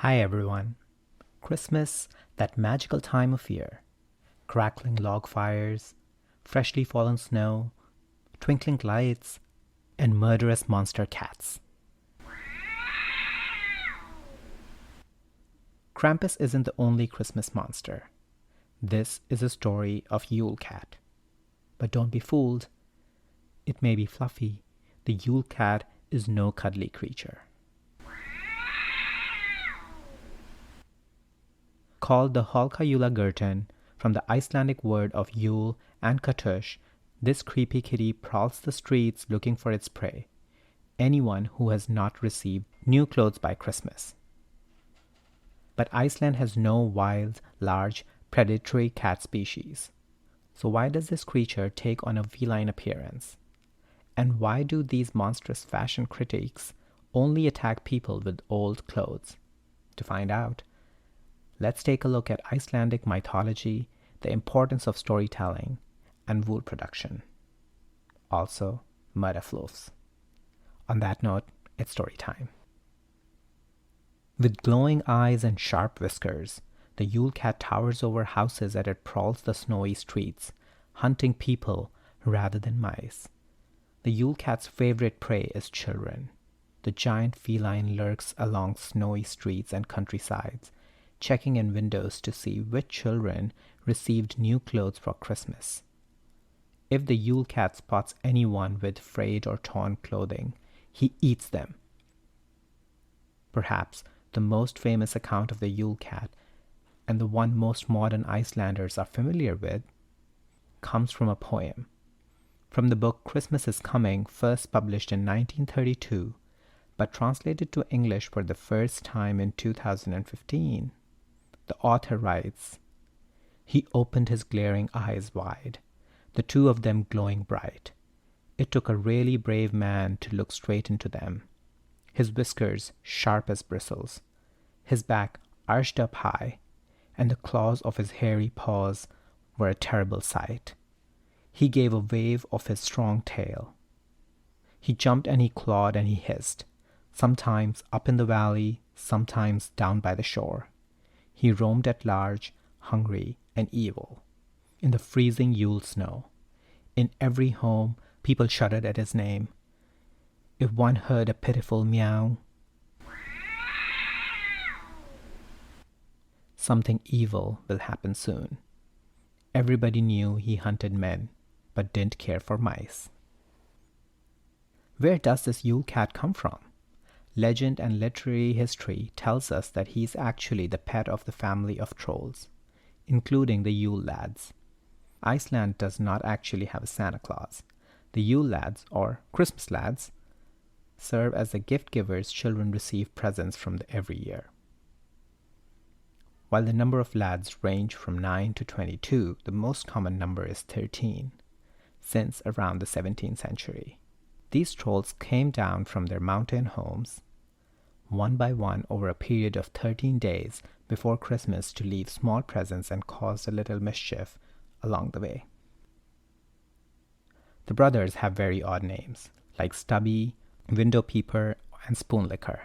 Hi everyone. Christmas, that magical time of year. Crackling log fires, freshly fallen snow, twinkling lights, and murderous monster cats. Krampus isn't the only Christmas monster. This is a story of Yule Cat. But don't be fooled. It may be fluffy. The Yule Cat is no cuddly creature. Called the Jólakötturinn from the Icelandic word of Yule and Katush, this creepy kitty prowls the streets looking for its prey, anyone who has not received new clothes by Christmas. But Iceland has no wild, large, predatory cat species. So why does this creature take on a feline appearance? And why do these monstrous fashion critics only attack people with old clothes? To find out, let's take a look at Icelandic mythology, the importance of storytelling, and wool production. Also, mudderfloofs. On that note, it's story time. With glowing eyes and sharp whiskers, the Yule Cat towers over houses as it prowls the snowy streets, hunting people rather than mice. The Yule Cat's favorite prey is children. The giant feline lurks along snowy streets and countrysides, checking in windows to see which children received new clothes for Christmas. If the Yule Cat spots anyone with frayed or torn clothing, he eats them. Perhaps the most famous account of the Yule Cat, and the one most modern Icelanders are familiar with, comes from a poem. From the book Christmas is Coming, first published in 1932, but translated to English for the first time in 2015. The author writes, "He opened his glaring eyes wide, the two of them glowing bright. It took a really brave man to look straight into them. His whiskers sharp as bristles, his back arched up high, and the claws of his hairy paws were a terrible sight. He gave a wave of his strong tail. He jumped and he clawed and he hissed, sometimes up in the valley, sometimes down by the shore. He roamed at large, hungry and evil, in the freezing Yule snow. In every home, people shuddered at his name. If one heard a pitiful meow, something evil will happen soon." Everybody knew he hunted men, but didn't care for mice. Where does this Yule Cat come from? Legend and literary history tells us that he is actually the pet of the family of trolls, including the Yule lads. Iceland does not actually have a Santa Claus. The Yule lads, or Christmas lads, serve as the gift givers children receive presents from every year. While the number of lads range from 9 to 22, the most common number is 13, since around the 17th century. These trolls came down from their mountain homes, one by one over a period of 13 days before Christmas to leave small presents and cause a little mischief along the way. The brothers have very odd names, like Stubby, Window Peeper, and Spoonlicker.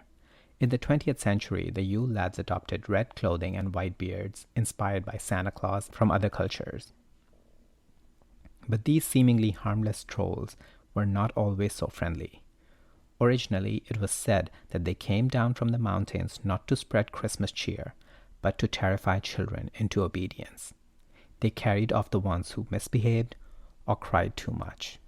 In the 20th century, the Yule lads adopted red clothing and white beards, inspired by Santa Claus from other cultures. But these seemingly harmless trolls were not always so friendly. Originally, it was said that they came down from the mountains not to spread Christmas cheer, but to terrify children into obedience. They carried off the ones who misbehaved or cried too much.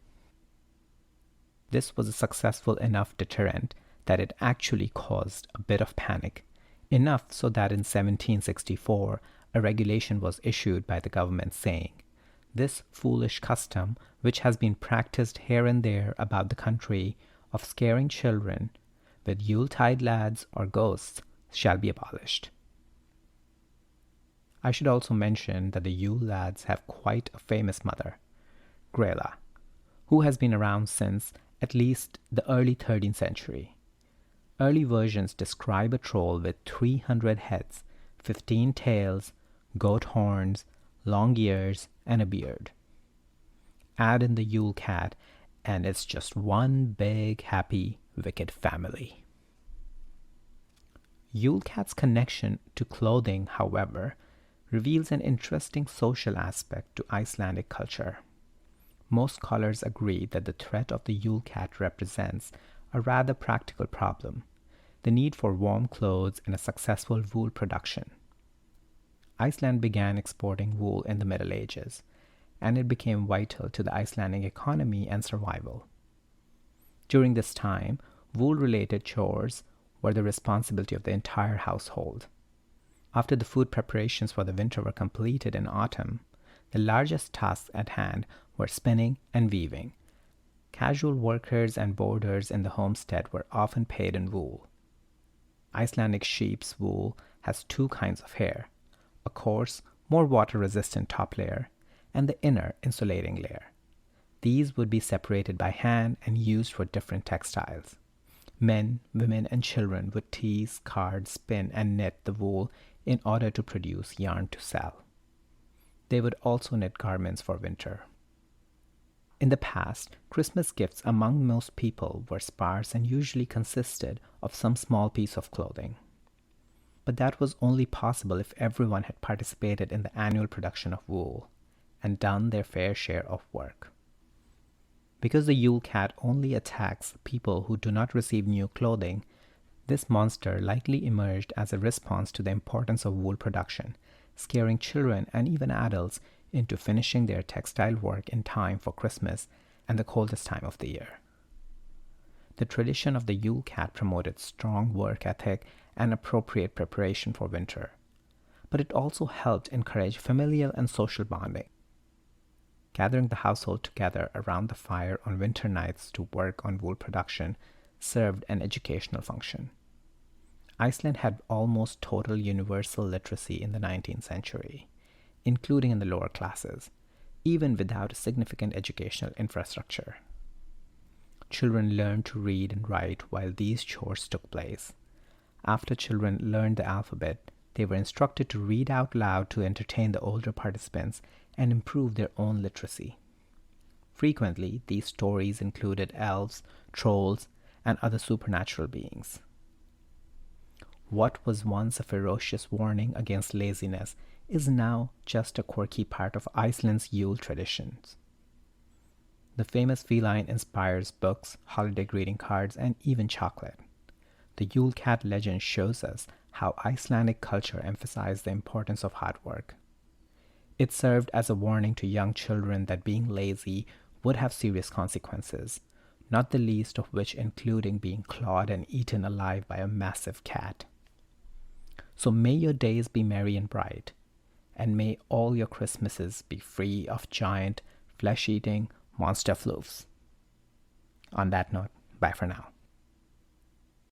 This was a successful enough deterrent that it actually caused a bit of panic, enough so that in 1764 a regulation was issued by the government saying, "This foolish custom, which has been practiced here and there about the country, of scaring children with Yuletide lads or ghosts, shall be abolished." I should also mention that the Yule lads have quite a famous mother, Grela, who has been around since at least the early 13th century. Early versions describe a troll with 300 heads, 15 tails, goat horns, long ears, and a beard. Add in the Yule Cat, and it's just one big, happy, wicked family. Yule Cat's connection to clothing, however, reveals an interesting social aspect to Icelandic culture. Most scholars agree that the threat of the Yule Cat represents a rather practical problem: the need for warm clothes and a successful wool production. Iceland began exporting wool in the Middle Ages, and it became vital to the Icelandic economy and survival. During this time, wool-related chores were the responsibility of the entire household. After the food preparations for the winter were completed in autumn, the largest tasks at hand were spinning and weaving. Casual workers and boarders in the homestead were often paid in wool. Icelandic sheep's wool has two kinds of hair: a coarse, more water-resistant top layer, and the inner, insulating layer. These would be separated by hand and used for different textiles. Men, women, and children would tease, card, spin, and knit the wool in order to produce yarn to sell. They would also knit garments for winter. In the past, Christmas gifts among most people were sparse and usually consisted of some small piece of clothing. But that was only possible if everyone had participated in the annual production of wool and done their fair share of work. Because the Yule Cat only attacks people who do not receive new clothing, this monster likely emerged as a response to the importance of wool production, scaring children and even adults into finishing their textile work in time for Christmas and the coldest time of the year. The tradition of the Yule Cat promoted strong work ethic and appropriate preparation for winter, but it also helped encourage familial and social bonding. Gathering the household together around the fire on winter nights to work on wool production served an educational function. Iceland had almost total universal literacy in the 19th century, including in the lower classes, even without a significant educational infrastructure. Children learned to read and write while these chores took place. After children learned the alphabet, they were instructed to read out loud to entertain the older participants and improve their own literacy. Frequently, these stories included elves, trolls, and other supernatural beings. What was once a ferocious warning against laziness is now just a quirky part of Iceland's Yule traditions. The famous feline inspires books, holiday greeting cards, and even chocolate. The Yule Cat legend shows us how Icelandic culture emphasized the importance of hard work. It served as a warning to young children that being lazy would have serious consequences, not the least of which including being clawed and eaten alive by a massive cat. So may your days be merry and bright, and may all your Christmases be free of giant, flesh-eating monster floofs. On that note, bye for now.